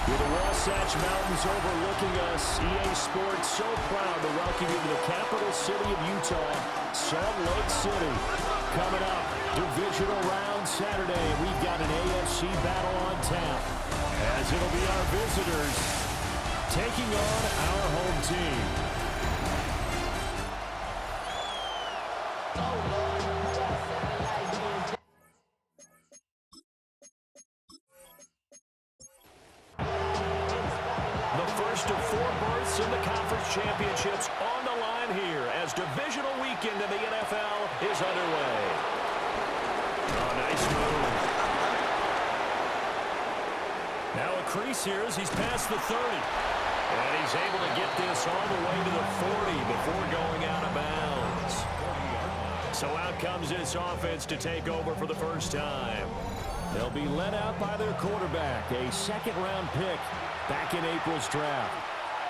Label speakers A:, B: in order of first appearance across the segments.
A: With the Wasatch Mountains overlooking us, EA Sports so proud to welcome you to the capital city of Utah, Salt Lake City. Coming up, divisional round Saturday, we've got an AFC battle on tap, as it'll be our visitors taking on our home team. In the conference championships on the line here as divisional weekend in the NFL is underway. Oh, nice move. Now a crease here as he's past the 30. And he's able to get this all the way to the 40 before going out of bounds. So out comes this offense to take over for the first time. They'll be led out by their quarterback, a second-round pick back in April's draft.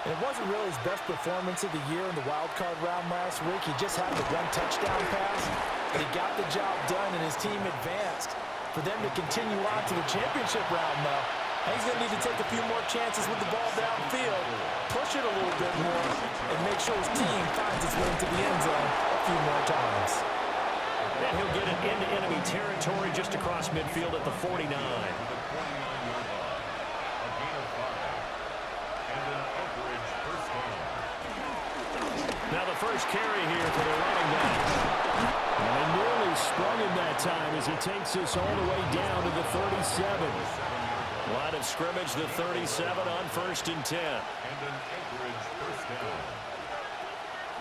B: It wasn't really his best performance of the year in the wild card round last week. He just had the one touchdown pass, but he got the job done and his team advanced. For them to continue on to the championship round, though, he's going to need to take a few more chances with the ball downfield, push it a little bit more, and make sure his team finds its way into the end zone a few more times.
A: And he'll get it into enemy territory just across midfield at the 49. Now the first carry here for the running back. And they nearly sprung him that time as he takes this all the way down to the 37. Line of scrimmage, the 37 on 1st and 10.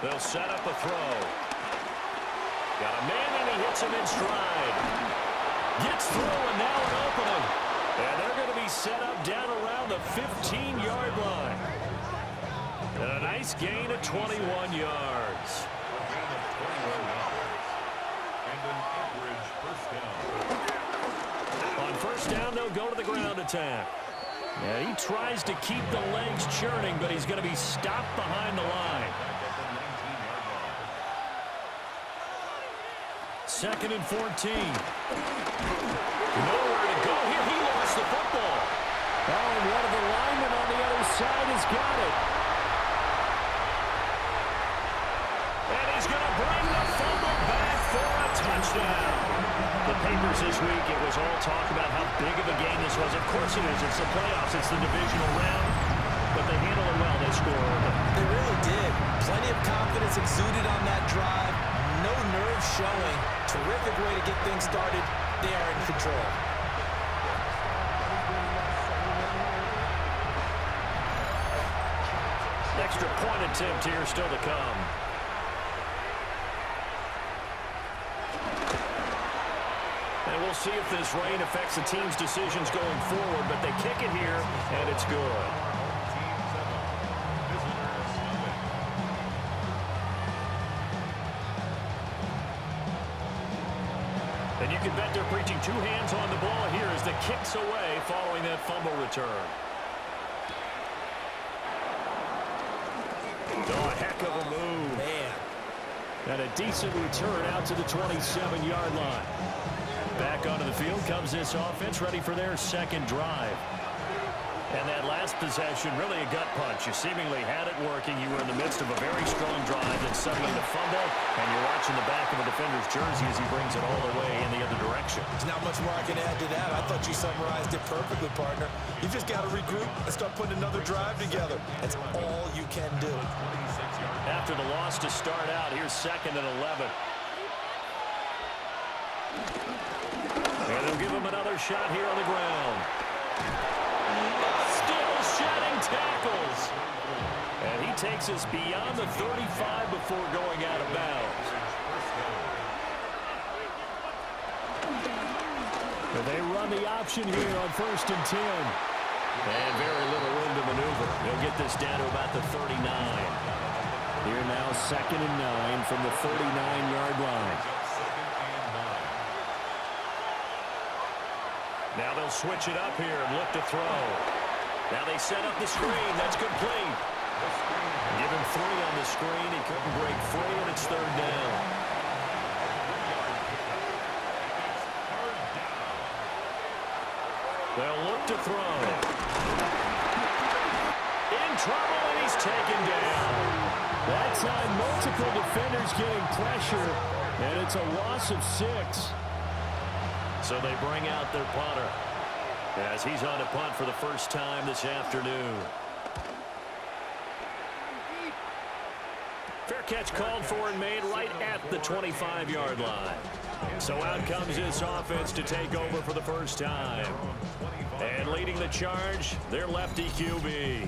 A: They'll set up a throw. Got a man and he hits him in stride. Gets through and now an opening. And they're going to be set up down around the 15-yard line. And a nice gain of 21 yards. On first down, they'll go to the ground attack. And he tries to keep the legs churning, but he's going to be stopped behind the line. 2nd and 14. Nowhere to go here. He lost the football. Oh, and one of the linemen on the other side has got it. Bring the fumble back for a touchdown. The papers this week, it was all talk about how big of a game this was. Of course it is. It's the playoffs. It's the divisional round. But they handled it well. They scored.
B: They really did. Plenty of confidence exuded on that drive. No nerves showing. Terrific way to get things started. They are in control.
A: Extra point attempt here still to come. And we'll see if this rain affects the team's decisions going forward, but they kick it here, and it's good. And you can bet they're preaching two hands on the ball here as the kick's away following that fumble return. Oh, a heck of a move.
B: Man.
A: And a decent return out to the 27-yard line. Back onto the field comes this offense, ready for their second drive. And that last possession, really a gut punch. You seemingly had it working. You were in the midst of a very strong drive, and suddenly the fumble, and you're watching the back of a defender's jersey as he brings it all the way in the other direction.
B: There's not much more I can add to that. I thought you summarized it perfectly, partner. You just got to regroup and start putting another drive together. That's all you can do.
A: After the loss to start out, here's 2nd and 11. And they'll give him another shot here on the ground. Still shedding tackles. And he takes us beyond the 35 before going out of bounds. And they run the option here on 1st and 10. And very little room to maneuver. They'll get this down to about the 39. Here now 2nd and 9 from the 39-yard line. Now they'll switch it up here and look to throw. Now they set up the screen. That's complete. Give him 3 on the screen. He couldn't break free, and it's 3rd down. They'll look to throw. In trouble, and he's taken down.
C: That time, multiple defenders getting pressure, and it's a loss of 6.
A: So they bring out their punter as he's on to punt for the first time this afternoon. Fair catch called for and made right at the 25-yard line. So out comes this offense to take over for the first time. And leading the charge, their lefty QB.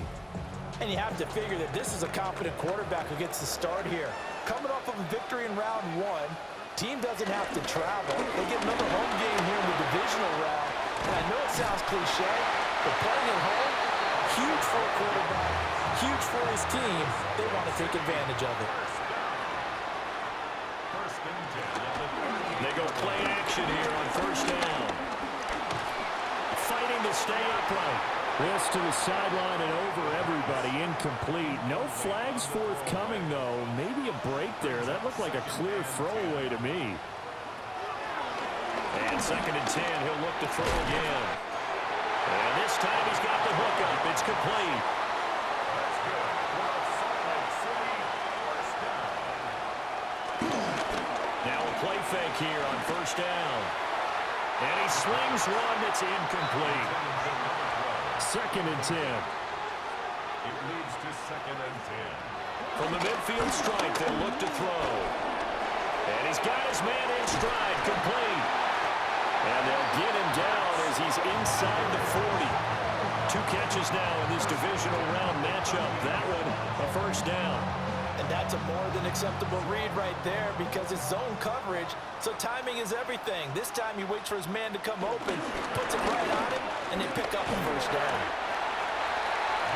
B: And you have to figure that this is a confident quarterback who gets the start here. Coming off of a victory in round 1, team doesn't have to travel. They get another home game here in the divisional round. And I know it sounds cliche, but playing at home, huge for a quarterback, huge for his team. They want to take advantage of it.
A: They go play action here on first down. Fighting to stay upright.
C: This to the sideline and over everybody, incomplete. No flags forthcoming, though. Maybe a break there. That looked like a clear throwaway to me.
A: And 2nd and 10, he'll look to throw again. And this time he's got the hook up. It's complete. Now a play fake here on first down. And he slings one that's incomplete.
C: 2nd and 10.
D: It leads to 2nd and 10.
A: From the midfield stripe, they'll look to throw. And he's got his man in stride, complete. And they'll get him down as he's inside the 40. 2 catches now in this divisional round matchup. That one, a first down.
B: And that's a more than acceptable read right there because it's zone coverage, so timing is everything. This time he waits for his man to come open, puts it right on him, and they pick up a first down.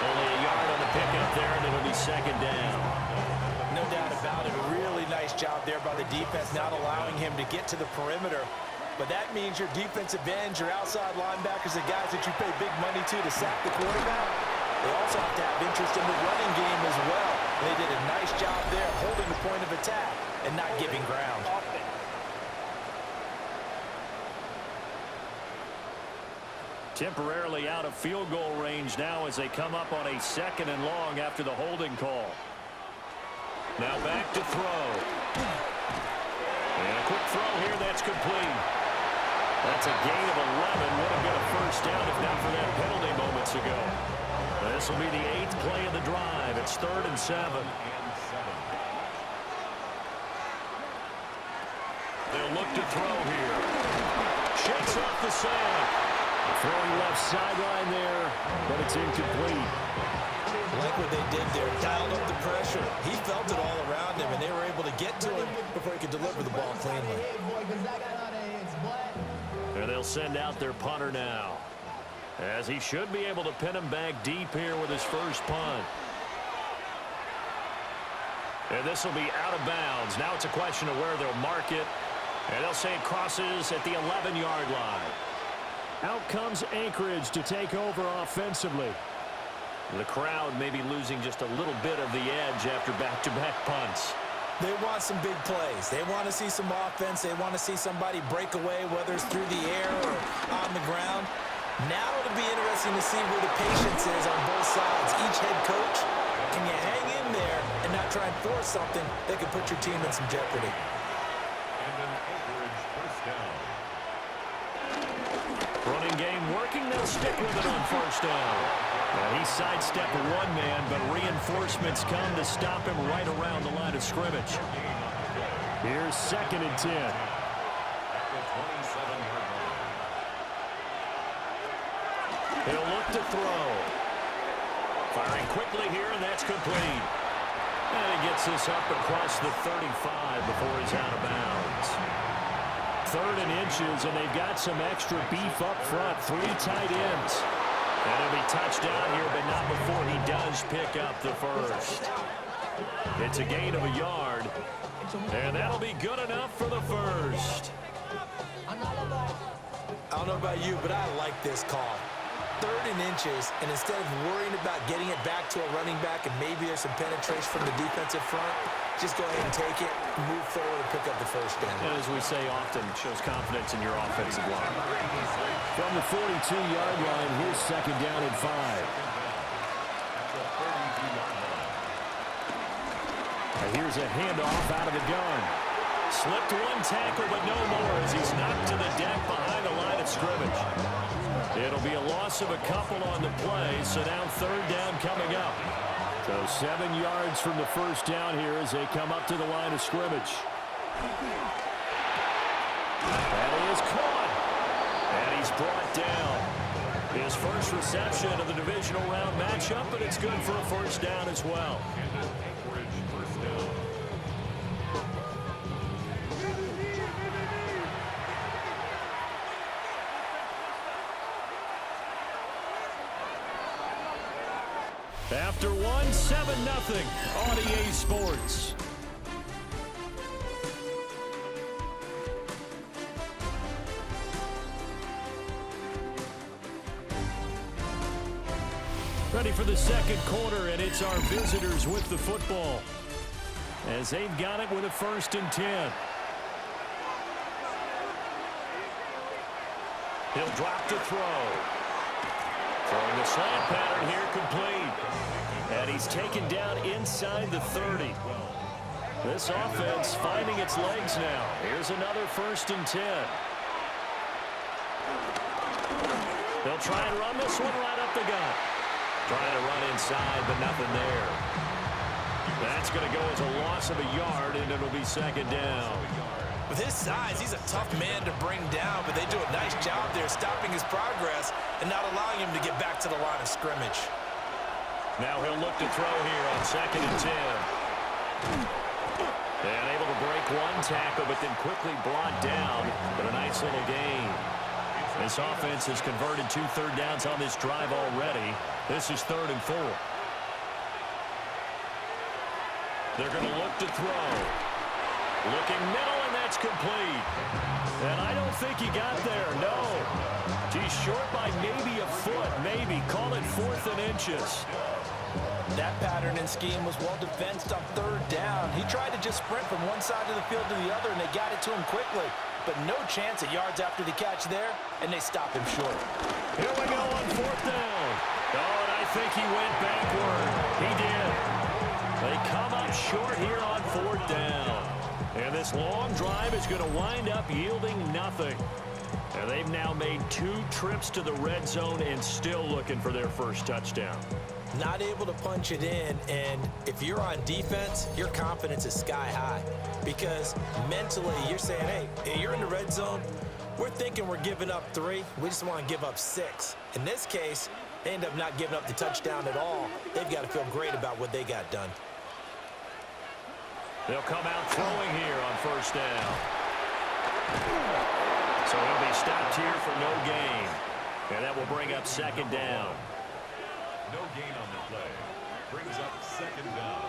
A: Only a yard on the pickup there, and it'll be 2nd down.
B: No doubt about it. A really nice job there by the defense, not allowing him to get to the perimeter. But that means your defensive ends, your outside linebackers, the guys that you pay big money to sack the quarterback, they also have to have interest in the running game as well. They did a nice job there holding the point of attack and not giving ground.
A: Temporarily out of field goal range now as they come up on a 2nd and long after the holding call. Now back to throw. And a quick throw here, that's complete. That's a gain of 11. Would have been a first down if not for that penalty moments ago. This will be the 8th play of the drive. It's 3rd and 7. They'll look to throw here. Shakes off the sack.
C: Throwing left sideline there, but it's incomplete.
B: Like what they did there, dialed up the pressure. He felt it all around him, and they were able to get to him before he could deliver the ball cleanly.
A: And they'll send out their punter now, as he should be able to pin him back deep here with his first punt. And this will be out of bounds. Now it's a question of where they'll mark it. And they'll say it crosses at the 11-yard line.
C: Out comes Anchorage to take over offensively.
A: The crowd may be losing just a little bit of the edge after back-to-back punts.
B: They want some big plays. They want to see some offense. They want to see somebody break away, whether it's through the air or on the ground. Now it'll be interesting to see where the patience is on both sides. Each head coach, can you hang in there and not try and force something that could put your team in some jeopardy?
D: And an Anchorage first down.
A: Running game working. They'll stick with it on first down. He sidestepped one man, but reinforcements come to stop him right around the line of scrimmage.
C: Here's 2nd and 10.
D: At the 27-yard line.
A: He'll look to throw. Firing quickly here, and that's complete. And he gets this up across the 35 before he's out of bounds.
C: 3rd and inches, and they've got some extra beef up front. 3 tight ends.
A: And he'll be touchdown here, but not before he does pick up the first. It's a gain of a yard, and that'll be good enough for the first.
B: I don't know about you, but I like this call. 3rd and inches, and instead of worrying about getting it back to a running back and maybe there's some penetration from the defensive front, just go ahead and take it, move forward, and pick up the first down.
A: And as we say often, it shows confidence in your offensive line.
C: From the 42-yard line, here's 2nd down and 5. Here's a handoff out of the gun.
A: Slipped one tackle, but no more as he's knocked to the deck behind the line of scrimmage. It'll be a loss of a couple on the play, so now third down coming up.
C: So 7 yards from the first down here as they come up to the line of scrimmage.
A: That is caught. And he's brought down. His first reception of the divisional round matchup, but it's good for a first down as well. After one, 7-0 on EA Sports. Ready for the second quarter, and it's our visitors with the football as they've got it with a 1st and 10. He'll drop to throw. Throwing the slant pattern here complete. And he's taken down inside the 30. This offense finding its legs now. Here's another 1st and 10. They'll try and run this one right up the gut. Trying to run inside, but nothing there. That's going to go as a loss of a yard, and it'll be 2nd down.
B: With his size, he's a tough man to bring down, but they do a nice job there stopping his progress and not allowing him to get back to the line of scrimmage.
A: Now he'll look to throw here on 2nd and 10. And able to break one tackle, but then quickly brought down. But a nice little gain. This offense has converted 2 third downs on this drive already. This is 3rd and 4. They're going to look to throw. Looking middle, and that's complete. And I don't think he got there, no. He's short by maybe a foot, maybe. Call it 4th and inches.
B: That pattern and scheme was well defensed on 3rd down. He tried to just sprint from one side of the field to the other, and they got it to him quickly. But no chance at yards after the catch there, and they stop him short.
A: Here we go on 4th down. Oh, and I think he went backward. He did. They come up short here on 4th down. And this long drive is going to wind up yielding nothing. And they've now made 2 trips to the red zone and still looking for their first touchdown.
B: Not able to punch it in, and if you're on defense, your confidence is sky high. Because mentally, you're saying, hey, you're in the red zone. We're thinking we're giving up 3. We just want to give up 6. In this case, they end up not giving up the touchdown at all. They've got to feel great about what they got done.
A: They'll come out throwing here on 1st down. So he'll be stopped here for no gain. And that will bring up 2nd down.
D: No gain on the play. Brings up 2nd down.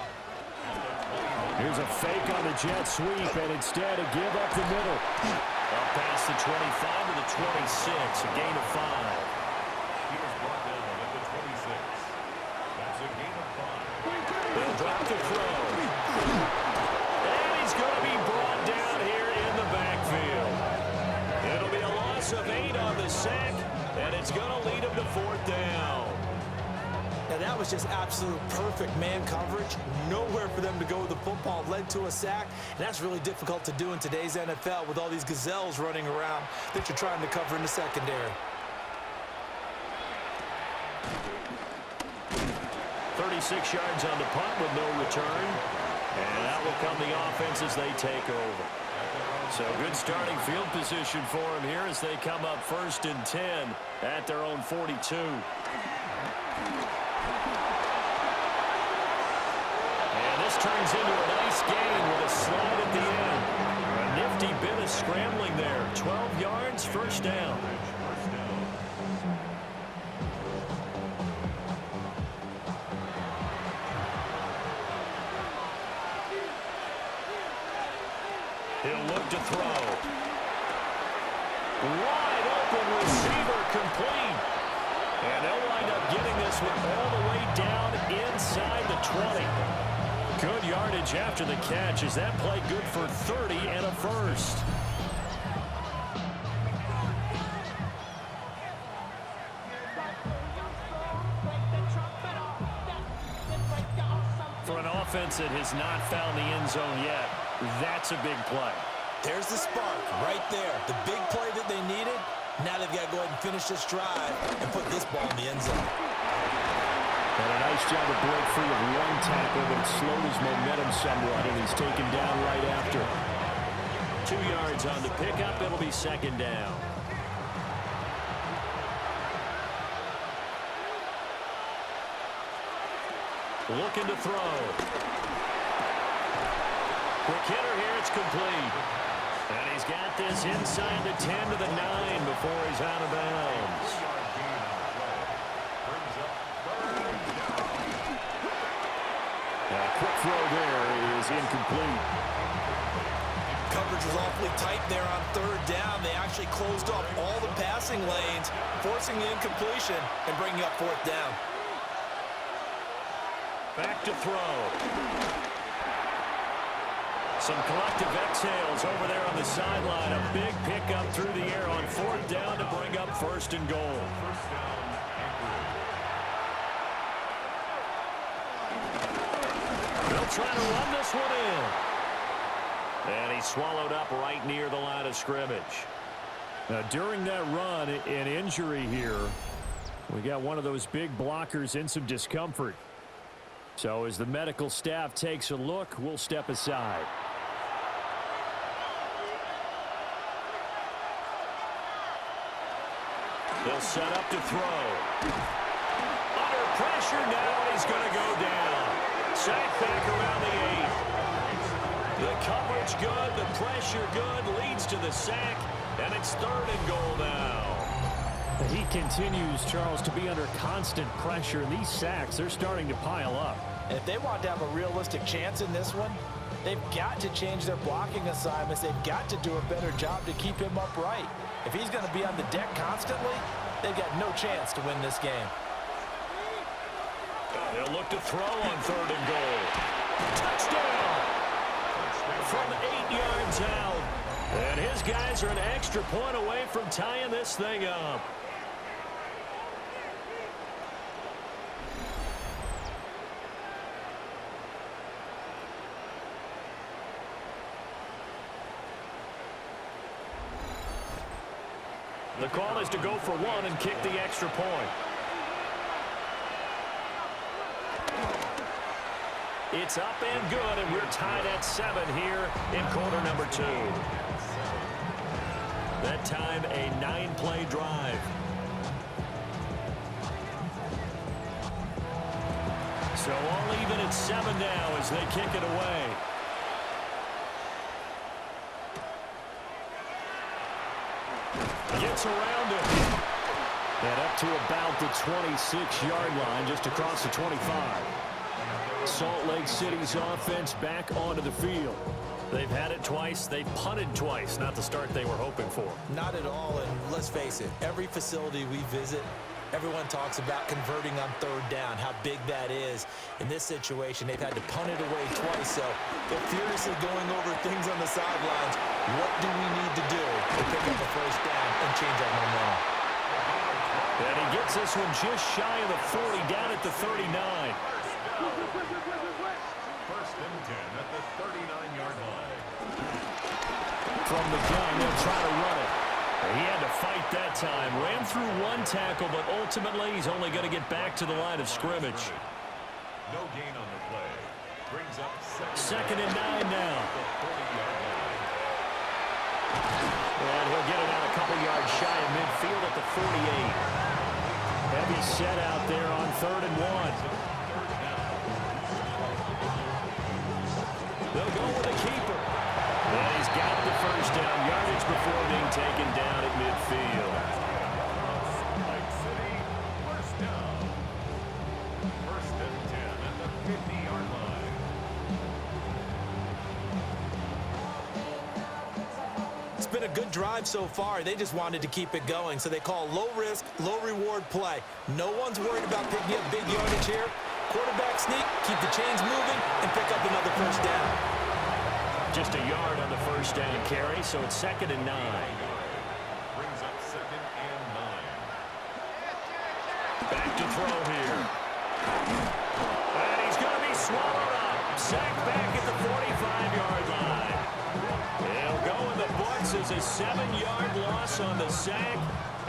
C: Here's a fake on the jet sweep, and instead a give up the middle.
A: Up past the 25 to the 26, a gain of 5.
D: He was brought down at the 26. That's a gain of 5.
A: They'll drop the throw. And he's going to be brought down here in the backfield. It'll be a loss of 8 on the sack, and it's going to lead him to 4th down.
B: Now that was just absolute perfect man coverage. Nowhere for them to go with the football. Led to a sack. And that's really difficult to do in today's NFL with all these gazelles running around that you're trying to cover in the secondary.
A: 36 yards on the punt with no return. And that will come the offense as they take over. So good starting field position for them here as they come up 1st and 10 at their own 42. This turns into a nice gain with a slide at the end. A nifty bit of scrambling there. 12 yards, 1st down. He'll look to throw. Wide open receiver complete. And they'll wind up getting this one all the way down inside the 20. Good yardage after the catch. Is that play good for 30 and a first? offense that has not found the end zone yet. That's a big play.
B: There's the spark right there. The big play that they needed. Now they've got to go ahead and finish this drive and put this ball in the end zone.
C: And a nice job to break free of one tackle, but it slowed his momentum somewhat, and he's taken down right after.
A: 2 yards on the pickup. It'll be second down. Looking to throw. Quick hitter here. It's complete. And he's got this inside the 10 to the 9 before he's out of bounds.
C: A quick throw there is incomplete.
B: Coverage was awfully tight there on third down. They actually closed off all the passing lanes, forcing the incompletion and bringing up fourth down.
A: Back to throw. Some collective exhales over there on the sideline. A big pickup through the air on fourth down to bring up first and goal. They'll try to run this one in. And he's swallowed up right near the line of scrimmage.
C: Now, during that run, an injury here. We got one of those big blockers in some discomfort. So as the medical staff takes a look, we'll step aside.
A: They'll set up to throw. Under pressure now, he's going to go down. Sack back around the 8. The coverage good, the pressure good, leads to the sack, and it's third and goal now.
C: He continues, Charles, to be under constant pressure, and these sacks, they're starting to pile up.
B: And if they want to have a realistic chance in this one, they've got to change their blocking assignments. They've got to do a better job to keep him upright. If he's going to be on the deck constantly, they've got no chance to win this game.
A: They'll look to throw on third and goal. Touchdown! From 8 yards out. And his guys are an extra point away from tying this thing up. The call is to go for one and kick the extra point. It's up and good, and we're tied at 7 here in quarter number 2. That time, a 9-play drive. So all even at 7 now as they kick it away. Gets around it. And up to about the 26-yard line, just across the 25. Salt Lake City's offense back onto the field. They've had it twice. They've punted twice. Not the start they were hoping for.
B: Not at all, and let's face it, every facility we visit, everyone talks about converting on third down, how big that is. In this situation, they've had to punt it away twice, so they're furiously going over things on the sidelines. What do we need to do to pick up a first down and change our momentum?
A: And he gets this one just shy of the 40, down at the 39.
D: First and 10 at the 39-yard line.
A: From the gun, they'll try to run it. He had to fight that time. Ran through one tackle, but ultimately he's only going to get back to the line of scrimmage.
D: No gain on the play. Brings up
A: second and 9 now. And he'll get it out a couple yards shy of midfield at the 48. Heavy set out there on third and 1. They'll go with a keeper. And he's got the first down yardage before being taken down at midfield.
D: Lake City, first down. First and 10 at the 50-yard line.
B: It's been a good drive so far. They just wanted to keep it going, so they call low-risk, low-reward play. No one's worried about picking up big yardage here. Quarterback sneak, keep the chains moving, and pick up another first down.
A: Just a yard on the first down carry, so it's second and 9.
D: Brings up second and 9.
A: Back to throw here. And he's going to be swallowed up. Sacked back at the 45-yard line. It'll go in the books as a 7-yard loss on the sack,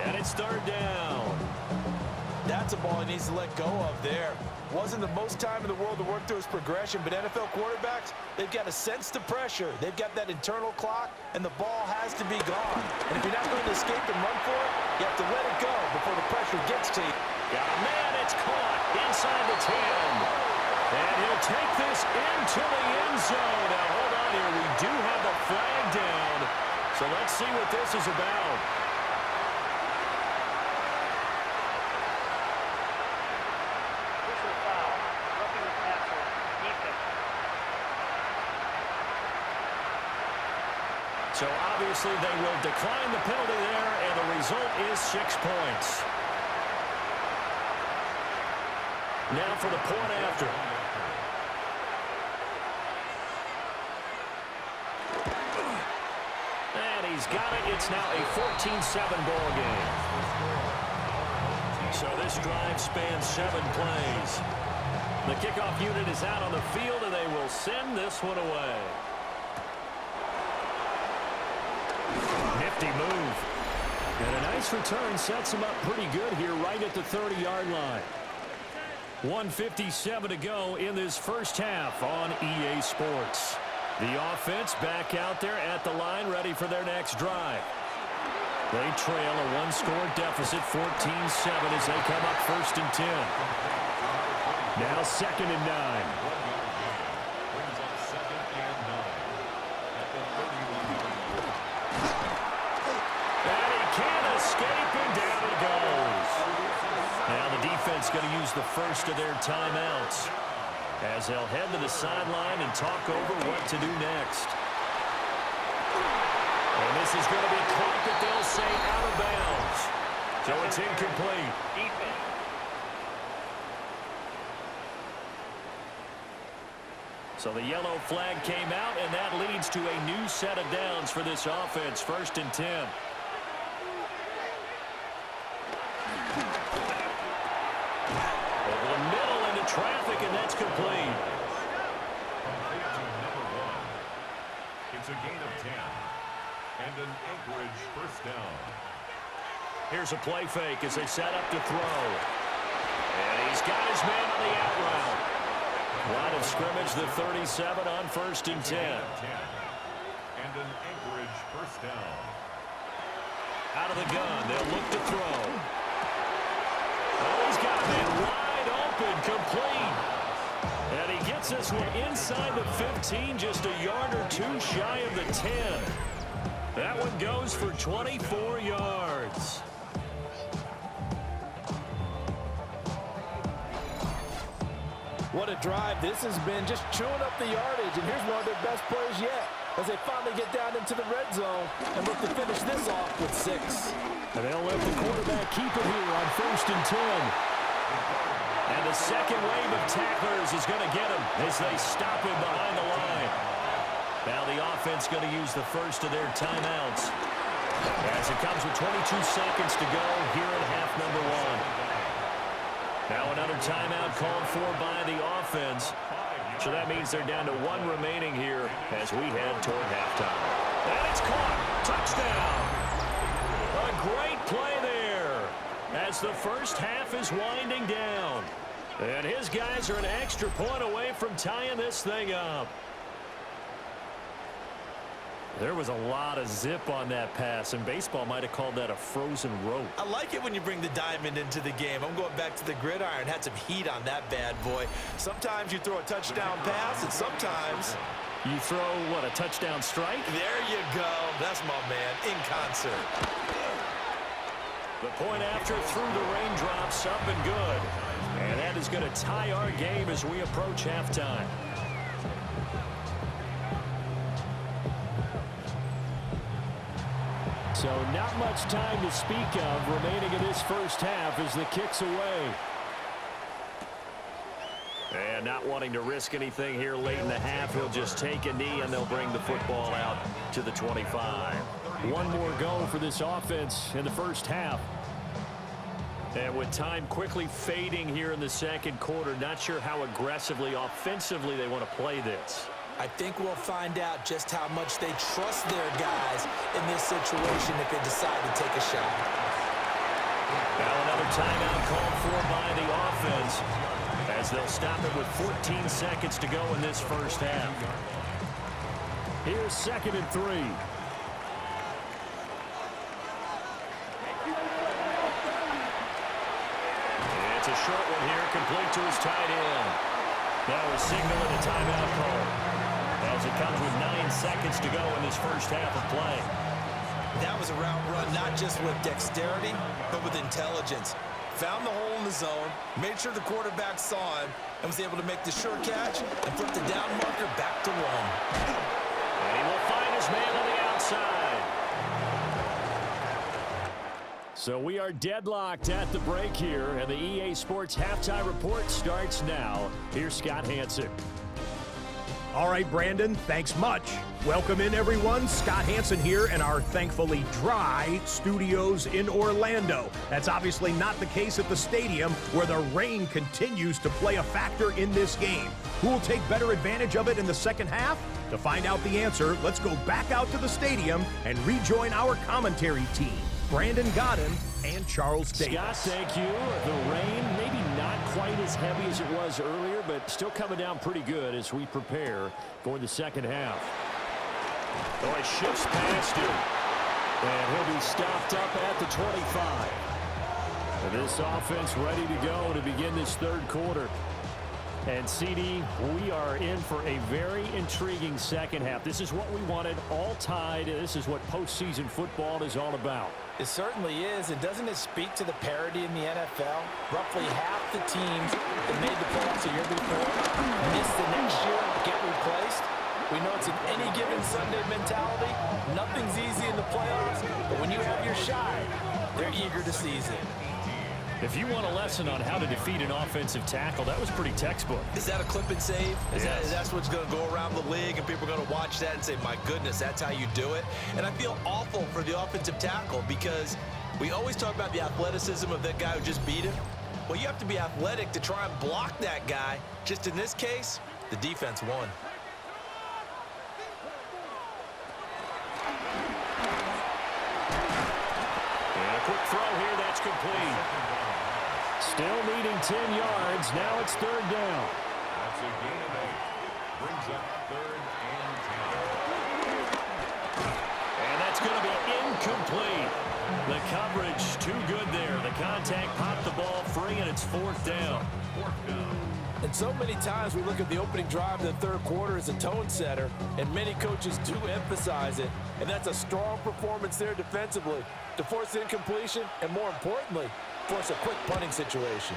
A: and it's third down.
B: That's a ball he needs to let go of there. Wasn't the most time in the world to work through his progression, but NFL quarterbacks, they've got to sense the pressure. They've got that internal clock, and the ball has to be gone. And if you're not going to escape and run for it, you have to let it go before the pressure gets to you.
A: Got a man, it's caught inside the 10. And he'll take this into the end zone. Now, hold on here. We do have the flag down. So let's see what this is about. So obviously they will decline the penalty there, and the result is 6 points. Now for the point after. And he's got it. It's now a 14-7 ball game. So this drive spans 7 plays. The kickoff unit is out on the field, and they will send this one away. Nifty move. And a nice return sets him up pretty good here right at the 30-yard line. 1:57 to go in this first half on EA Sports. The offense back out there at the line, ready for their next drive. They trail a 1-score deficit, 14-7, as they come up 1st and 10. Now 2nd and 9. And he can't escape, and down he goes. Now the defense going to use the first of their timeouts as they'll head to the sideline and talk over what to do next. And this is going to be caught, but they'll say out of bounds. So it's incomplete. So the yellow flag came out, and that leads to a new set of downs for this offense. 1st and 10. Over the middle into traffic, and that's complete.
D: It's a gain of 10 and an Anchorage first down.
A: Here's a play fake as they set up to throw. And he's got his man on the out route. Line of scrimmage, the 37 on 1st and 10.
D: And an Anchorage first down.
A: Out of the gun, they'll look to throw. Oh, he's got a man wide open, complete. And he gets this one inside the 15, just a yard or two shy of the 10. That one goes for 24 yards.
B: What a drive this has been, just chewing up the yardage. And here's one of their best plays yet as they finally get down into the red zone and look to finish this off with 6.
C: And they'll let the quarterback keep it here on 1st and 10.
A: And the second wave of tacklers is going to get him as they stop him behind the line. Now the offense going to use the first of their timeouts as it comes with 22 seconds to go here in half number 1. Now another timeout called for by the offense. So that means they're down to 1 remaining here as we head toward halftime. And it's caught. Touchdown. A great play there as the first half is winding down. And his guys are an extra point away from tying this thing up. There was a lot of zip on that pass, and baseball might have called that a frozen rope.
B: I like it when you bring the diamond into the game. I'm going back to the gridiron. Had some heat on that bad boy. Sometimes you throw a touchdown pass, and sometimes
C: you throw, what, a touchdown strike?
B: There you go. That's my man, in concert.
A: The point after through the raindrops, up and good. And that is going to tie our game as we approach halftime.
C: So not much time to speak of remaining in this first half as the kick's away.
A: And not wanting to risk anything here late in the half, he'll just take a knee and they'll bring the football out to the 25.
C: One more go for this offense in the first half. And with time quickly fading here in the second quarter, not sure how aggressively, offensively they want to play this.
B: I think we'll find out just how much they trust their guys in this situation if they decide to take a shot.
A: Now another timeout called for by the offense as they'll stop it with 14 seconds to go in this first half.
C: Here's 2nd and 3.
A: It's a short one here, complete to his tight end. Now we're signaling a timeout call as it comes with 9 seconds to go in this first half of play.
B: That was a route run not just with dexterity, but with intelligence. Found the hole in the zone, made sure the quarterback saw him, and was able to make the sure catch and flip the down marker back to 1.
A: And he will find his man on the outside.
C: So we are deadlocked at the break here, and the EA Sports Halftime Report starts now. Here's Scott Hanson.
E: All right, Brandon, thanks much. Welcome in, everyone. Scott Hanson here in our thankfully dry studios in Orlando. That's obviously not the case at the stadium, where the rain continues to play a factor in this game. Who will take better advantage of it in the second half? To find out the answer, let's go back out to the stadium and rejoin our commentary team, Brandon Godden and Charles Davis.
C: Scott, thank you. The rain, maybe not quite as heavy as it was earlier, but still coming down pretty good as we prepare for the second half.
A: Oh, he shifts past him.
C: And he'll be stopped up at the 25. And this offense ready to go to begin this third quarter. And, CD, we are in for a very intriguing second half. This is what we wanted, all tied. This is what postseason football is all about.
B: It certainly is, and doesn't it speak to the parity in the NFL? Roughly half the teams that made the playoffs a year before miss the next year, get replaced. We know it's an any given Sunday mentality. Nothing's easy in the playoffs, but when you have your shot, they're eager to seize it.
A: If you want a lesson on how to defeat an offensive tackle, that was pretty textbook.
B: Is that a clip and save?
A: Yes.
B: That's what's going to go around the league, and people are going to watch that and say, my goodness, that's how you do it? And I feel awful for the offensive tackle because we always talk about the athleticism of that guy who just beat him. Well, you have to be athletic to try and block that guy. Just in this case, the defense won.
A: And a quick throw here, that's complete.
C: Still needing 10 yards. Now it's third down.
D: That's a gain of 8. Brings up 3rd and 10.
A: And that's going to be incomplete. The coverage too good there. The contact popped the ball free, and it's 4th down.
D: 4th down.
B: And so many times we look at the opening drive of the third quarter as a tone setter, and many coaches do emphasize it. And that's a strong performance there defensively to force incompletion and, more importantly, force a quick punting situation.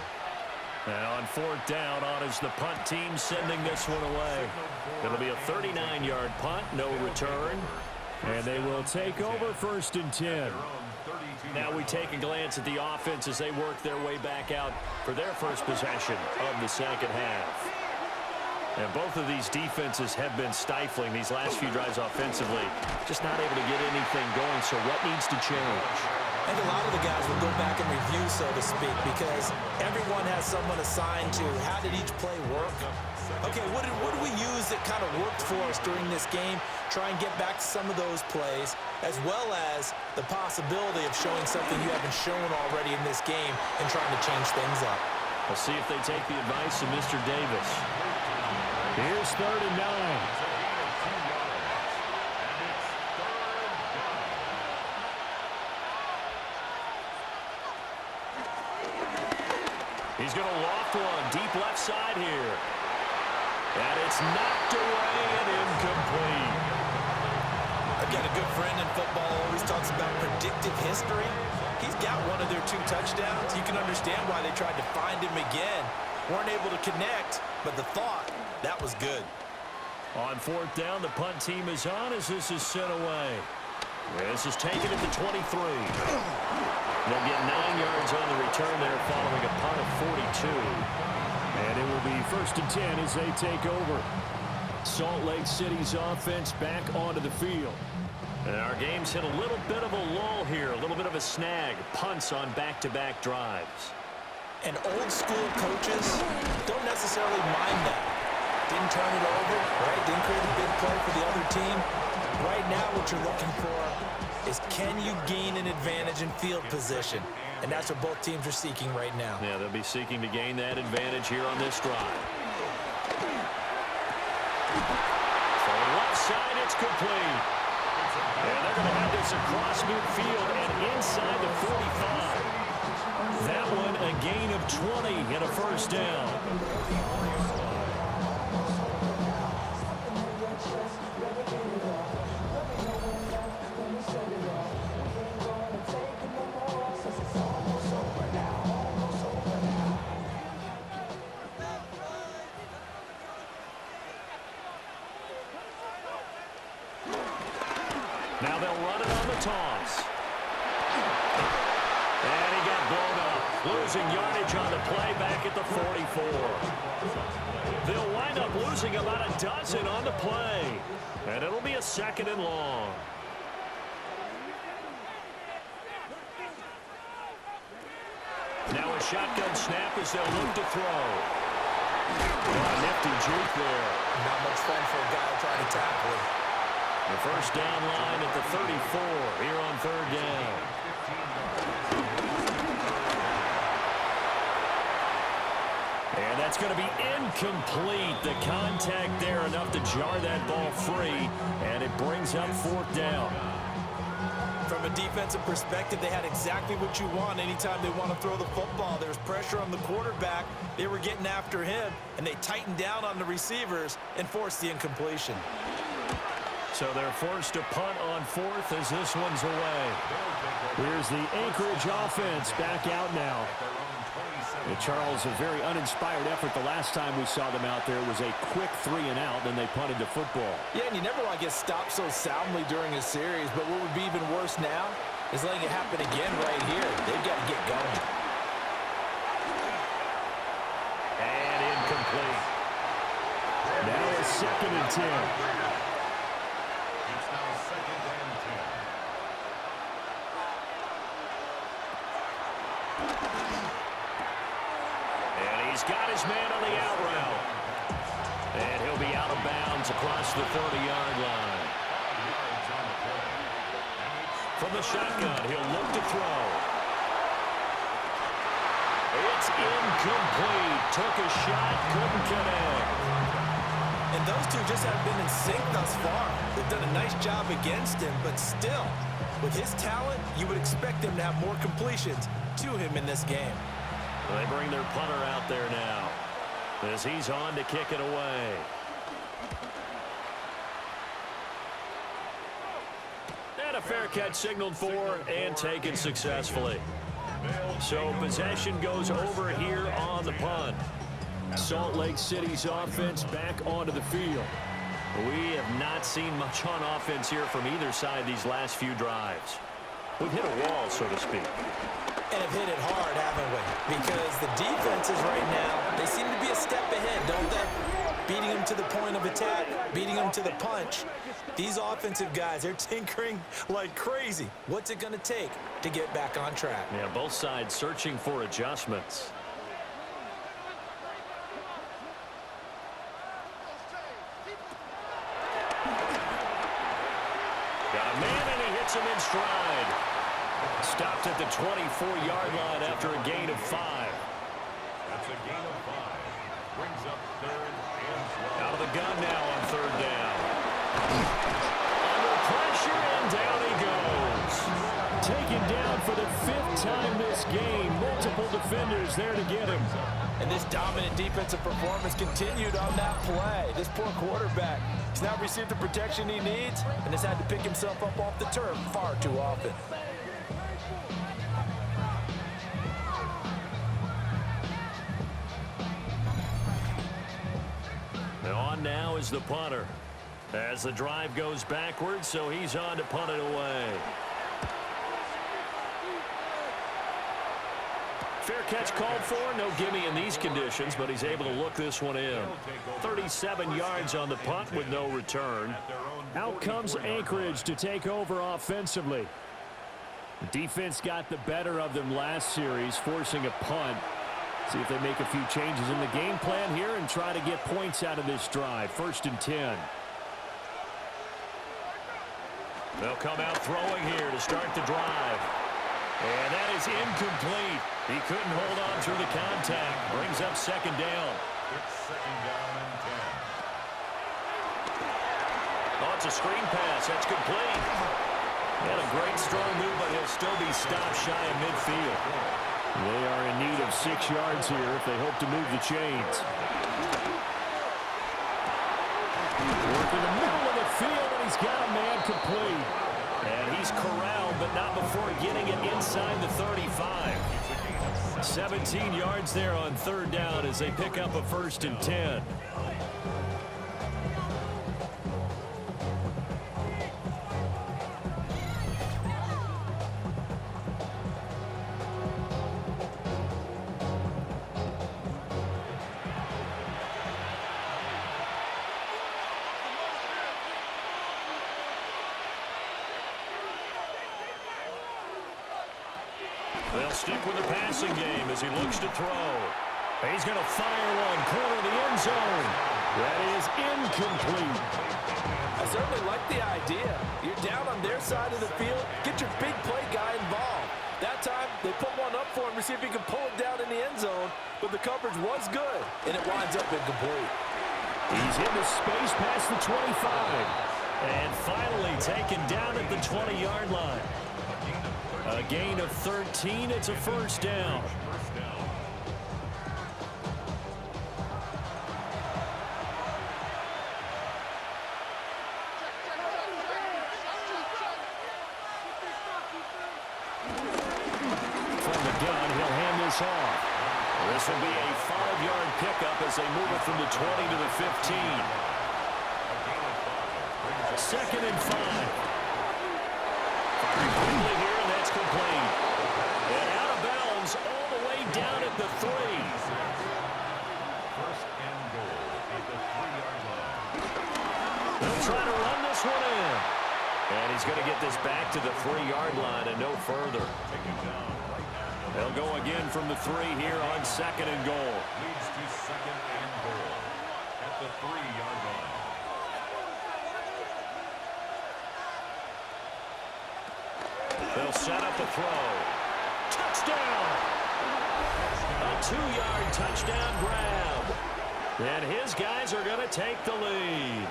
A: Now on 4th down, on is the punt team sending this one away. It'll be a 39-yard punt, no return.
C: And they will take over 1st and 10.
A: Now we take a glance at the offense as they work their way back out for their first possession of the second half. And both of these defenses have been stifling these last few drives offensively. Just not able to get anything going, so what needs to change?
B: I think a lot of the guys will go back and review, so to speak, because everyone has someone assigned to how did each play work. Okay, what did we use that kind of worked for us during this game? Try and get back to some of those plays, as well as the possibility of showing something you haven't shown already in this game and trying to change things up.
A: We'll see if they take the advice of Mr. Davis.
C: Here's 3rd and 9.
A: He's going to loft one deep left side here. And it's knocked away and incomplete.
B: I've got a good friend in football who always talks about predictive history. He's got one of their 2 touchdowns. You can understand why they tried to find him again. Weren't able to connect, but the thought, that was good.
A: On 4th down, the punt team is on as this is sent away. This is taken at the 23. They'll get 9 yards on the return there following a punt of 42.
C: And it will be 1st and 10 as they take over. Salt Lake City's offense back onto the field. And our game's hit a little bit of a lull here, a little bit of a snag. Punts on back-to-back drives.
B: And old school coaches don't necessarily mind that. Didn't turn it over, right? Didn't create a big play for the other team. Right now what you're looking for is, can you gain an advantage in field position? And that's what both teams are seeking right now.
C: Yeah, they'll be seeking to gain that advantage here on this drive. For the left side, it's complete. And they're going to have this across midfield and inside the 45. That one a gain of 20 and a first down. Now they'll run it on the toss. And he got blown up. Losing yardage on the play back at the 44. They'll wind up losing about a dozen on the play. And it'll be a 2nd and long. Now a shotgun snap as they'll look to throw. Nifty juke there.
B: Not much fun for a guy trying to tackle him.
C: The first down line at the 34 here on 3rd down. And that's going to be incomplete. The contact there enough to jar that ball free, and it brings up 4th down.
B: From a defensive perspective, they had exactly what you want anytime they want to throw the football. There's pressure on the quarterback. They were getting after him, and they tightened down on the receivers and forced the incompletion.
C: So they're forced to punt on 4th as this one's away. Here's the Anchorage offense back out now. Charles, a very uninspired effort the last time we saw them out there. It was a quick 3-and-out, then they punted the football.
B: Yeah, and you never want to get stopped so soundly during a series, but what would be even worse now is letting it happen again right here. They've got to get going.
C: And incomplete. Now a 2nd and 10. Got his man on the out route. And he'll be out of bounds across the 30-yard line. From the shotgun, he'll look to throw. It's incomplete. Took a shot, couldn't connect.
B: And those two just haven't been in sync thus far. They've done a nice job against him, but still, with his talent, you would expect him to have more completions to him in this game.
C: They bring their punter out there now as he's on to kick it away. And a fair catch signaled for and taken successfully. So possession goes over here on the punt. Salt Lake City's offense back onto the field. We have not seen much on offense here from either side these last few drives. We've hit a wall, so to speak.
B: And have hit it hard, haven't we? Because the defenses right now, they seem to be a step ahead, don't they? Beating them to the point of attack, beating them to the punch. These offensive guys, they're tinkering like crazy. What's it going to take to get back on track?
C: Yeah, both sides searching for adjustments. Got a man, and he hits him in stride. Stopped at the 24-yard line after a gain of 5.
D: That's a gain of 5. Brings up 3rd and 12.
C: Out of the gun now on 3rd down. Under pressure, and down he goes. Taken down for the 5th time this game. Multiple defenders there to get him.
B: And this dominant defensive performance continued on that play. This poor quarterback has now received the protection he needs and has had to pick himself up off the turf far too often.
C: On now is the punter as the drive goes backwards, so he's on to punt it away. Fair catch called for. No gimme in these conditions, but he's able to look this one in. 37 yards on the punt with no return.
D: At their own
C: Out comes Anchorage to take over offensively. The defense got the better of them last series, forcing a punt. See if they make a few changes in the game plan here and try to get points out of this drive. 1st and 10.
A: They'll come out throwing here to start the drive. And that is incomplete. He couldn't hold on through the contact. Brings up 2nd down.
D: It's 2nd down and 10.
A: Oh, it's a screen pass. That's complete. Had a great strong move, but he'll still be stopped shy of midfield.
C: They are in need of 6 yards here if they hope to move the chains. Work in the middle of the field, and he's got a man complete.
A: And he's corralled, but not before getting it inside the 35. 17 yards there on 3rd down as they pick up a 1st and 10. They'll stick with the passing game as he looks to throw. He's going to fire one, corner of the end zone. That is incomplete.
B: I certainly like the idea. You're down on their side of the field. Get your big play guy involved. That time, they put one up for him to see if he can pull it down in the end zone. But the coverage was good, and it winds up incomplete.
C: He's in the space past the 25.
A: And finally taken down at the 20-yard line. A gain of 13. It's a 1st down. From the gun, he'll hand this off. This will be a 5-yard pickup as they move it from the 20 to the 15. 2nd and 5. Firing quickly here, and that's complete. And out of bounds all the way down at the 3.
D: 1st and goal at the 3-yard line.
A: They'll try to run this one in. And he's going to get this back to the 3-yard line and no further. They'll go again from the 3 here on 2nd and goal.
D: Leads to 2nd and goal at the 3-yard line.
A: They'll set up a throw. Touchdown! A 2-yard touchdown grab. And his guys are going to take the lead.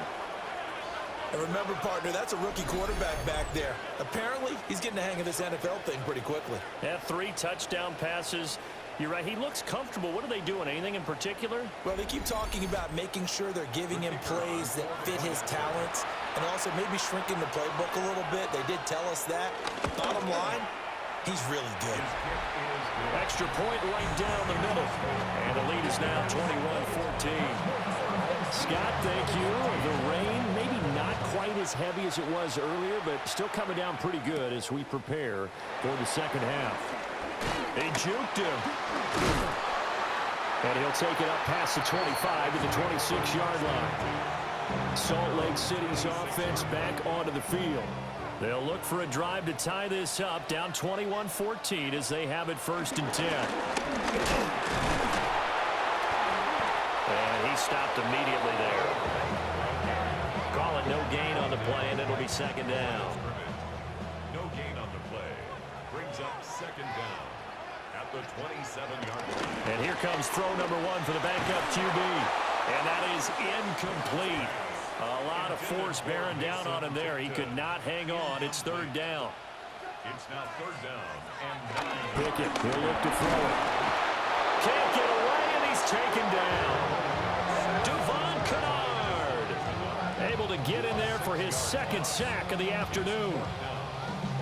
B: And remember, partner, that's a rookie quarterback back there. Apparently, he's getting the hang of this NFL thing pretty quickly.
A: Yeah, 3 touchdown passes. You're right, he looks comfortable. What are they doing? Anything in particular?
B: Well, they keep talking about making sure they're giving him plays that fit his talents and also maybe shrinking the playbook a little bit. They did tell us that. Bottom line, he's really good.
A: Extra point right down the middle. And the lead is now 21-14.
C: Scott, thank you. The rain, maybe not quite as heavy as it was earlier, but still coming down pretty good as we prepare for the 2nd half.
A: They juked him.
C: And he'll take it up past the 25 to the 26-yard line. Salt Lake City's offense back onto the field.
A: They'll look for a drive to tie this up, down 21-14 as they have it 1st and 10. And he stopped immediately there. Call it no gain on the play, and it'll be 2nd down.
D: No gain on the play. Brings up 2nd down at the 27-yard line.
A: And here comes throw number 1 for the backup QB. And that is incomplete. A lot of force bearing down on him there. He could not hang on. It's 3rd down.
D: It's now 3rd down and 9.
C: Pickett, he'll look to throw it.
A: Can't get away, and he's taken down. Devon Kennard able to get in there for his 2nd sack of the afternoon.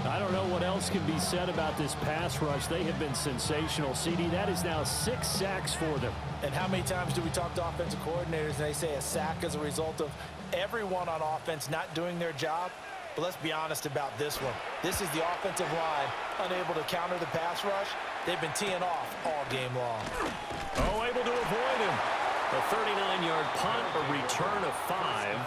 C: I don't know what else can be said about this pass rush. They have been sensational. CD, that is now 6 sacks for them.
B: And how many times do we talk to offensive coordinators and they say a sack as a result of everyone on offense not doing their job? But let's be honest about this one. This is the offensive line unable to counter the pass rush. They've been teeing off all game long.
A: Oh, able to avoid him. A 39-yard punt, a return of 5.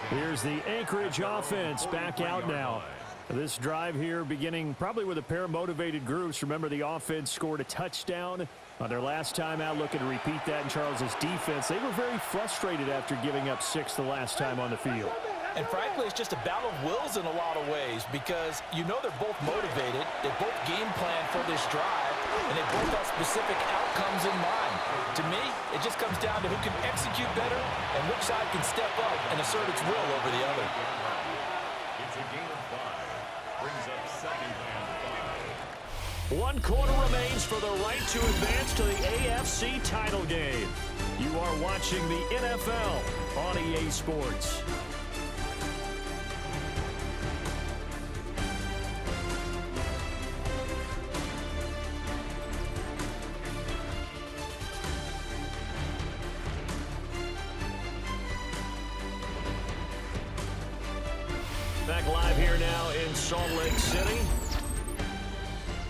C: Here's the Anchorage offense back out now. This drive here beginning probably with a pair of motivated groups. Remember, the offense scored a touchdown on their last time out, looking to repeat that in Charles's defense. They were very frustrated after giving up 6 the last time on the field.
B: And frankly, it's just a battle of wills in a lot of ways because you know they're both motivated, they both game plan for this drive, and they both have specific outcomes in mind. To me, it just comes down to who can execute better and which side can step up and assert its will over the other.
D: It's a gain of 5. Brings up second and 5.
A: 1 quarter remains for the right to advance to the AFC title game. You are watching the NFL on EA Sports. Back live here now in Salt Lake City,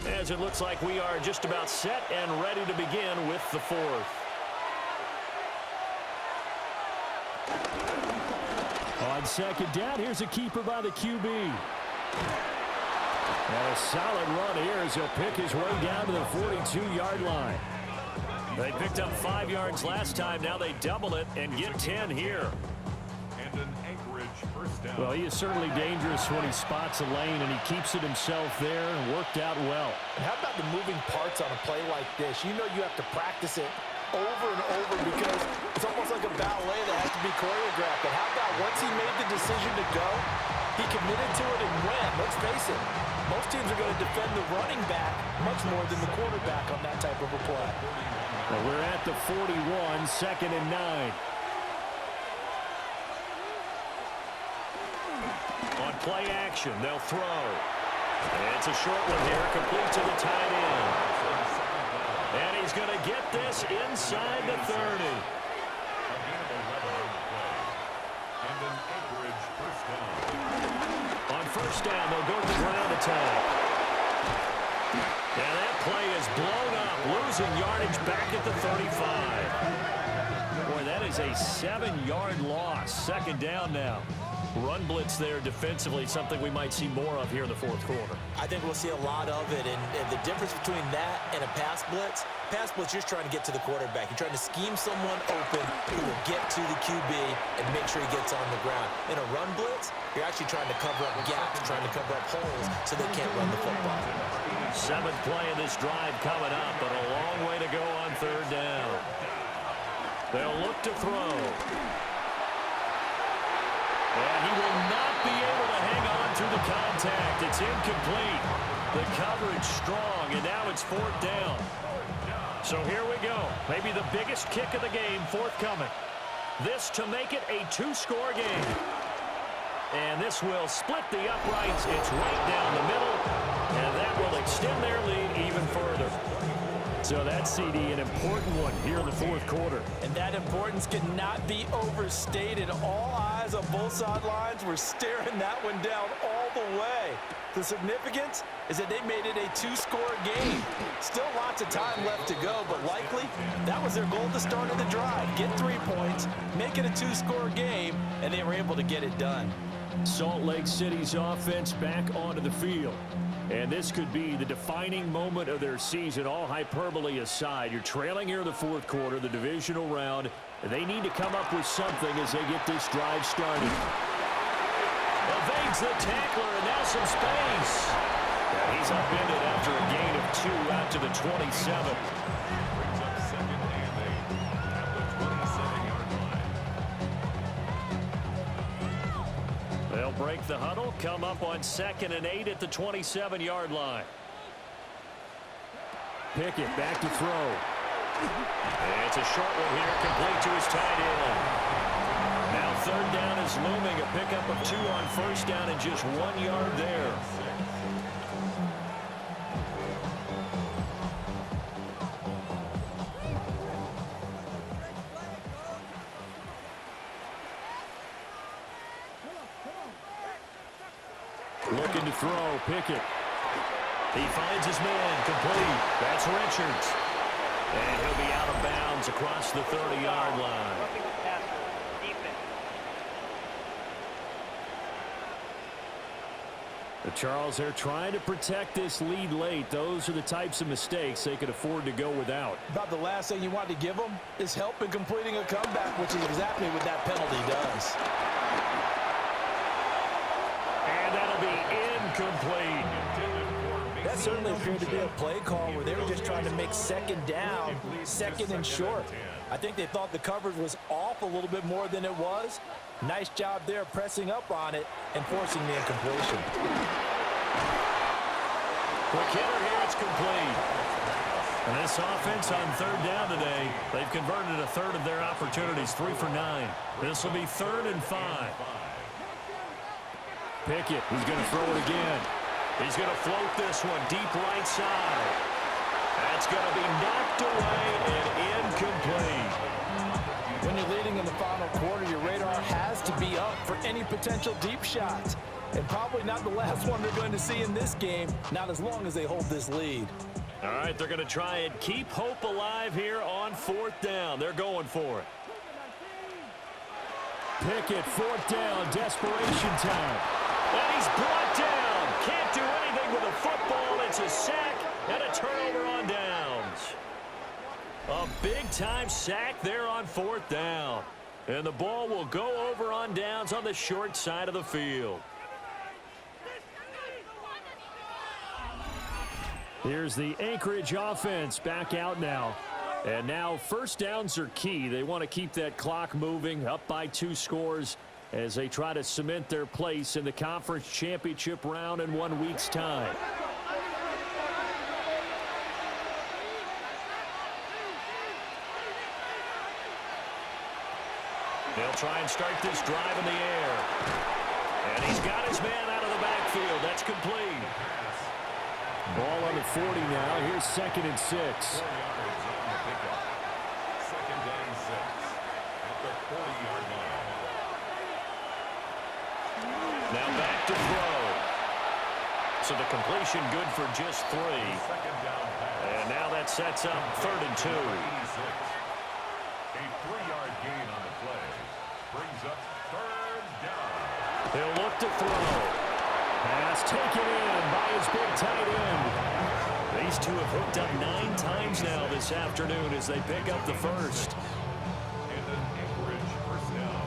A: as it looks like we are just about set and ready to begin with the fourth.
C: On second down, here's a keeper by the QB. And a solid run here as he'll pick his way down to the 42-yard line.
A: They picked up 5 yards last time. Now they double it and get 10 here.
D: And an Anchorage first down.
C: Well, he is certainly dangerous when he spots a lane, and he keeps it himself there and worked out well.
B: And how about the moving parts on a play like this? You know you have to practice it over and over because it's almost like a ballet that has to be choreographed. But how about once he made the decision to go, he committed to it and went. Let's face it, most teams are going to defend the running back much more than the quarterback on that type of a play.
C: Well, we're at the 41, second and 9.
A: On play action, they'll throw. It's a short one here, complete to the tight end. And he's going to get this inside the 30.
D: A gain of 11 on the play. And an Anchorage first down.
A: On first down, they'll go to the ground attack. And that play is blown up, losing yardage back at the 35. Boy, that is a 7-yard loss. Second down now. Run blitz there defensively, something we might see more of here in the fourth quarter.
B: I think we'll see a lot of it, and the difference between that and a pass blitz, you're just trying to get to the quarterback. You're trying to scheme someone open who will get to the QB and make sure he gets on the ground. In a run blitz, you're actually trying to cover up gaps, trying to cover up holes so they can't run the football.
A: 7th play of this drive coming up, but a long way to go on third down. They'll look to throw. And he will not be able to hang on through the contact. It's incomplete. The coverage strong, and now it's 4th down. So here we go. Maybe the biggest kick of the game forthcoming. This to make it a 2-score game. And this will split the uprights. It's right down the middle, and that will extend their lead even further. So that's, CD, an important one here in the fourth quarter.
B: And that importance cannot be overstated. All eyes on both sidelines were staring that one down all the way. The significance is that they made it a 2-score game. Still lots of time left to go, but likely that was their goal at the start of the drive. Get 3 points, make it a 2-score game, and they were able to get it done.
C: Salt Lake City's offense back onto the field. And this could be the defining moment of their season, all hyperbole aside. You're trailing here in the fourth quarter, the divisional round. They need to come up with something as they get this drive started.
A: Evades the tackler, and now some space. Yeah, he's upended after a gain of 2 out to the 27.
D: Brings up second and 8 at the 27-yard line.
A: They'll break the huddle, come up on 2nd and 8 at the 27-yard line.
C: Pickett back to throw.
A: It's a short one here, complete to his tight end. Now 3rd down is looming, a pickup of 2 on first down and just 1 yard there.
C: Looking to throw, Pickett.
A: He finds his man, complete. That's Richards. And he'll be out of bounds across the 30-yard line.
C: Charles, they're trying to protect this lead late. Those are the types of mistakes they could afford to go without.
B: About the last thing you want to give them is help in completing a comeback, which is exactly what that penalty does.
C: And that'll be incomplete.
B: That certainly appeared to be a play call where they were just trying to make second down, second and short. I think they thought the coverage was off a little bit more than it was. Nice job there pressing up on it and forcing the incompletion.
C: Quick hitter here, it's complete.
A: And this offense on third down today, they've converted a third of their opportunities, 3 for 9. This will be 3rd and 5.
C: Pickett, he's going to throw it again.
A: He's going to float this one deep right side. That's going to be knocked away and incomplete.
B: When you're leading in the final quarter, your radar has to be up for any potential deep shots. And probably not the last one they're going to see in this game, not as long as they hold this lead.
A: All right, they're going to try and keep hope alive here on 4th down. They're going for it.
C: Pickett, 4th down, desperation time.
A: And he's brought down. Can't do anything with a football. It's a sack and a turnover on downs. A big-time sack there on 4th down. And the ball will go over on downs on the short side of the field.
C: Here's the Anchorage offense back out now. And now 1st downs are key. They want to keep that clock moving, up by 2 scores as they try to cement their place in the conference championship round in 1 week's time.
A: They'll try and start this drive in the air. And he's got his man out of the backfield. That's complete.
C: Ball on the 40 now. Here's 2nd and 6.
D: 2nd and 6 at the 40-yard line.
A: Now back to throw. So the completion good for just 3.
D: 2nd down pass.
A: And now that sets up 3rd and 2.
D: 86. A 3-yard gain on the play brings up 3rd down.
A: He'll look to throw.
C: Pass taken in by his big tight end.
A: These two have hooked up 9 times now this afternoon as they pick up the first.
D: And an Anchorage 1st down.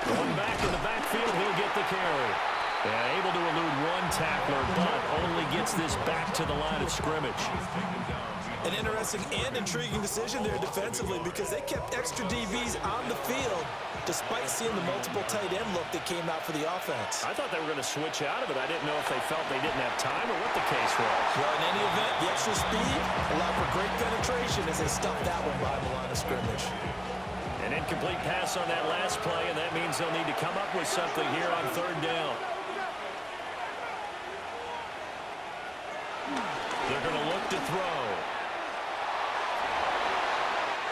A: Going back in the backfield, he'll get the carry. And able to elude 1 tackler, but only gets this back to the line of scrimmage.
B: An interesting and intriguing decision there defensively because they kept extra DBs on the field despite seeing the multiple tight end look that came out for the offense.
A: I thought they were going to switch out of it. I didn't know if they felt they didn't have time or what the case was.
B: Well, in any event, the extra speed allowed for great penetration as they stuffed that one by the line of scrimmage.
A: An incomplete pass on that last play, and that means they'll need to come up with something here on 3rd down. They're going to look to throw.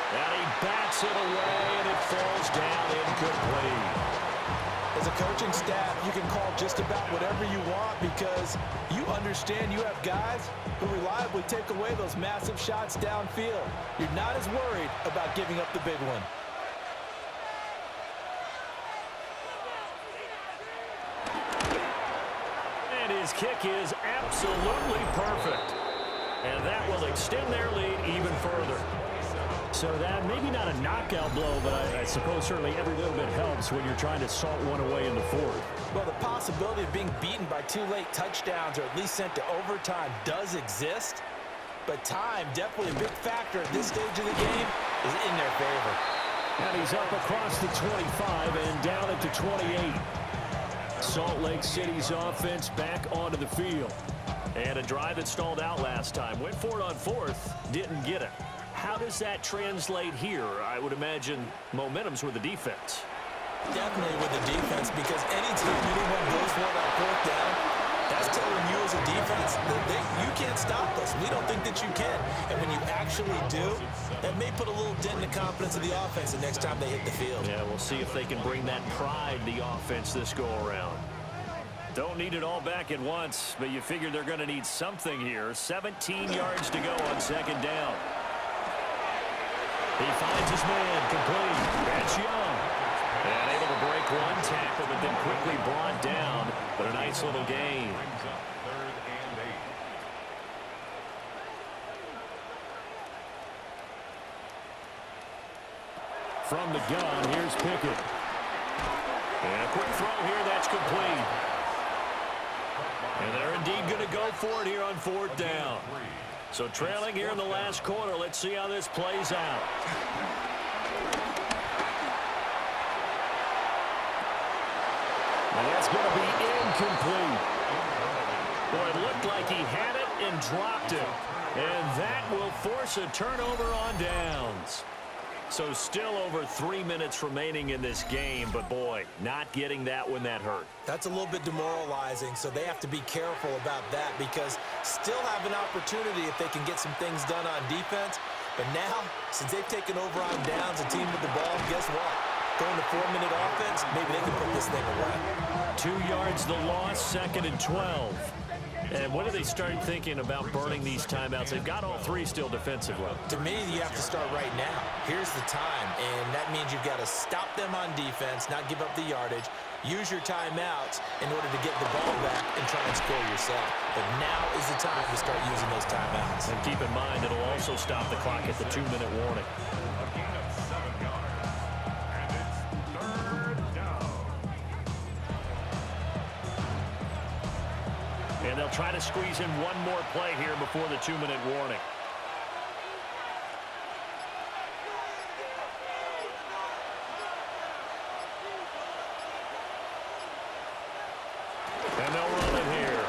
A: And he bats it away, and it falls down incomplete.
B: As a coaching staff, you can call just about whatever you want because you understand you have guys who reliably take away those massive shots downfield. You're not as worried about giving up the big one.
A: And his kick is absolutely perfect. And that will extend their lead even further.
C: So that maybe not a knockout blow, but I suppose certainly every little bit helps when you're trying to salt one away in the 4th.
B: Well, the possibility of being beaten by 2 late touchdowns or at least sent to overtime does exist. But time, definitely a big factor at this stage of the game, is in their favor.
C: And he's up across the 25 and down at the 28. Salt Lake City's offense back onto the field.
A: And a drive that stalled out last time. Went for it on 4th, didn't get it. How does that translate here? I would imagine momentum's with the defense.
B: Definitely with the defense, because anytime anyone goes for it on 4th down, that's telling you as a defense that you can't stop us. We don't think that you can. And when you actually do, that may put a little dent in the confidence of the offense the next time they hit the field.
A: Yeah, we'll see if they can bring that pride to the offense this go-around. Don't need it all back at once, but you figure they're going to need something here. 17 yards to go on 2nd down. He finds his man, complete. That's Young. And able to break one tackle, but then quickly brought down. But a nice little gain.
D: Brings up 3rd and 8.
C: From the gun, here's Pickett.
A: And a quick throw here, that's complete. And they're indeed going to go for it here on 4th down. So trailing here in the last quarter. Let's see how this plays out.
C: And that's going to be incomplete.
A: Boy, it looked like he had it and dropped it. And that will force a turnover on downs. So still over 3 minutes remaining in this game, but boy, not getting that when that hurt.
B: That's a little bit demoralizing, so they have to be careful about that because still have an opportunity if they can get some things done on defense. But now, since they've taken over on downs, a team with the ball, guess what? Going to 4-minute offense, maybe they can put this thing away.
A: 2 yards the loss, 2nd and 12. And what are they starting thinking about burning these timeouts? They've got all 3 still defensively.
B: To me, you have to start right now. Here's the time, and that means you've got to stop them on defense, not give up the yardage, use your timeouts in order to get the ball back and try and score yourself. But now is the time to start using those timeouts.
A: And keep in mind, it'll also stop the clock at the 2-minute warning.
D: A gain of 7 yards. And it's 3rd down.
A: And they'll try to squeeze in one more play here before the 2-minute warning. And they'll run it here.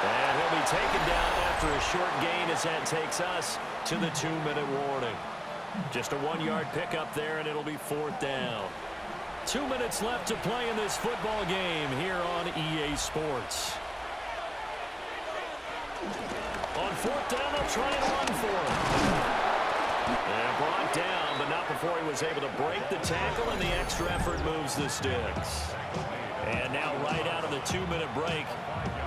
A: And he'll be taken down after a short gain as that takes us to the 2-minute warning. Just a 1-yard pickup there, and it'll be 4th down. 2 minutes left to play in this football game here on EA Sports. On 4th down, they'll try and run for him. And brought down, but not before he was able to break the tackle, and the extra effort moves the sticks. And now right out of the 2-minute break,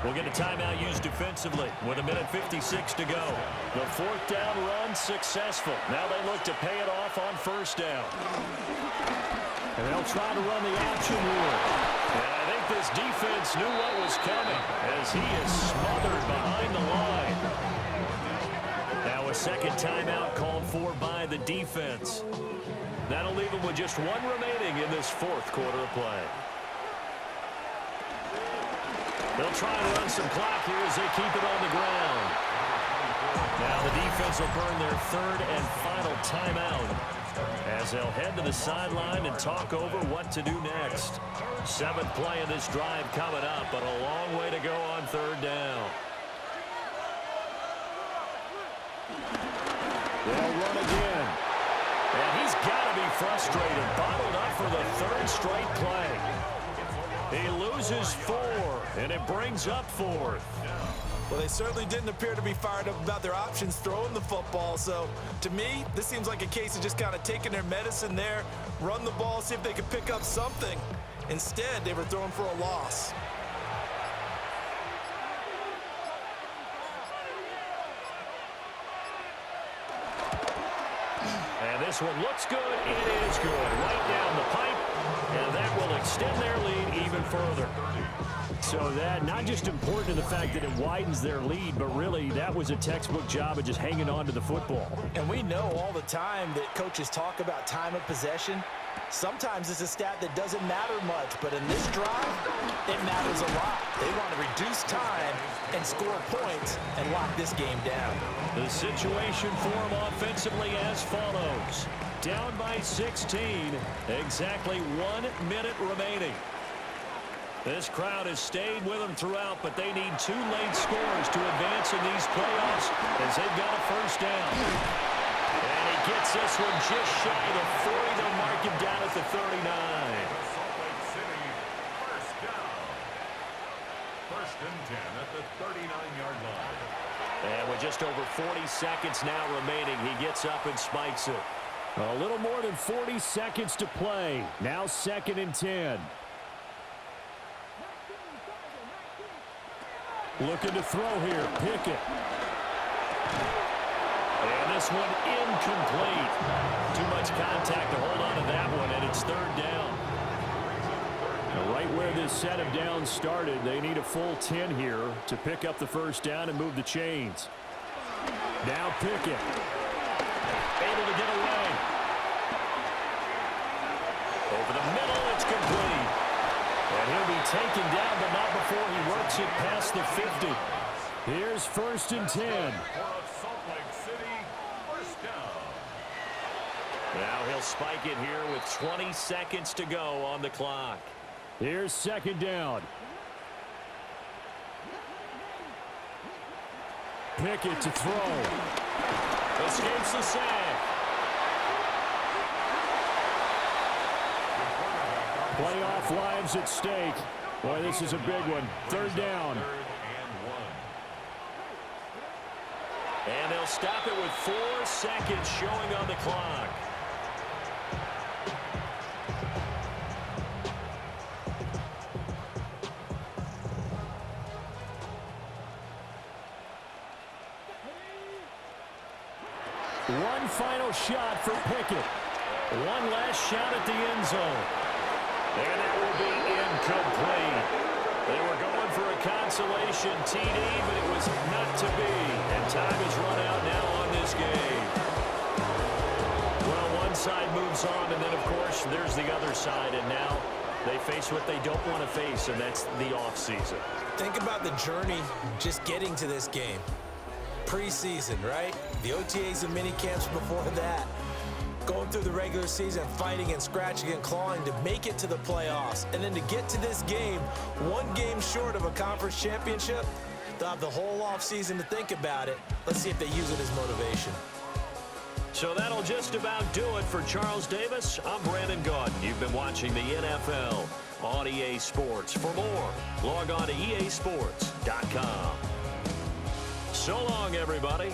A: we'll get a timeout used defensively with 1:56 to go. The 4th down run successful. Now they look to pay it off on 1st down.
C: And they'll try to run the option rule.
A: And I think this defense knew what was coming as he is smothered behind the line. Now a 2nd timeout called for by the defense. That'll leave them with just 1 remaining in this 4th quarter of play. They'll try to run some clock here as they keep it on the ground. Now the defense will burn their 3rd and final timeout as they'll head to the sideline and talk over what to do next. 7th play of this drive coming up, but a long way to go on 3rd down.
C: They'll run again.
A: And he's got to be frustrated. Bottled up for the 3rd straight play. He loses 4, and it brings up 4th.
B: Well, they certainly didn't appear to be fired up about their options throwing the football. So, to me, this seems like a case of just kind of taking their medicine there, run the ball, see if they could pick up something. Instead, they were throwing for a loss.
A: And this one looks good. It is good. Right down the pipe. And that will extend their lead even further.
C: So that not just important in the fact that it widens their lead, but really that was a textbook job of just hanging on to the football.
B: And we know all the time that coaches talk about time of possession. Sometimes it's a stat that doesn't matter much, but in this drive, it matters a lot. They want to reduce time and score points and lock this game down.
A: The situation for them offensively as follows. Down by 16, exactly 1 minute remaining. This crowd has stayed with them throughout, but they need 2 late scores to advance in these playoffs as they've got a 1st down. And he gets this one just shy of the 40. They'll mark him down at the 39.
D: Salt Lake City, 1st down. 1st and 10 at the 39-yard line.
A: And with just over 40 seconds now remaining, he gets up and spikes it.
C: A little more than 40 seconds to play. Now 2nd and 10. Looking to throw here. Pickett.
A: And this one incomplete. Too much contact to hold on to that one, and it's third down.
C: Now, right where this set of downs started, they need a full 10 here to pick up the first down and move the chains. Now Pickett.
A: Able to get away. Over the middle, it's complete. And he'll be taken down, but not before he works it past the 50.
C: Here's 1st and 10.
A: Now he'll spike it here with 20 seconds to go on the clock.
C: Here's 2nd down. Pickett to throw.
A: Escapes the sack.
C: Playoff lives at stake. Boy, this is a big one. 3rd down.
A: And they'll stop it with 4 seconds showing on the clock.
C: One final shot for Pickett.
A: One last shot at the end zone. And that will be incomplete. They were going for a consolation TD, but it was not to be. And time is run out now on this game. Well, one side moves on, and then, of course, there's the other side. And now they face what they don't want to face, and that's the offseason.
B: Think about the journey just getting to this game. Preseason, right? The OTAs and mini camps before that. Going through the regular season, fighting and scratching and clawing to make it to the playoffs. And then to get to this game, one game short of a conference championship, they'll have the whole offseason to think about it. Let's see if they use it as motivation.
A: So that'll just about do it for Charles Davis. I'm Brandon Gaudin. You've been watching the NFL on EA Sports. For more, log on to easports.com. So long, everybody.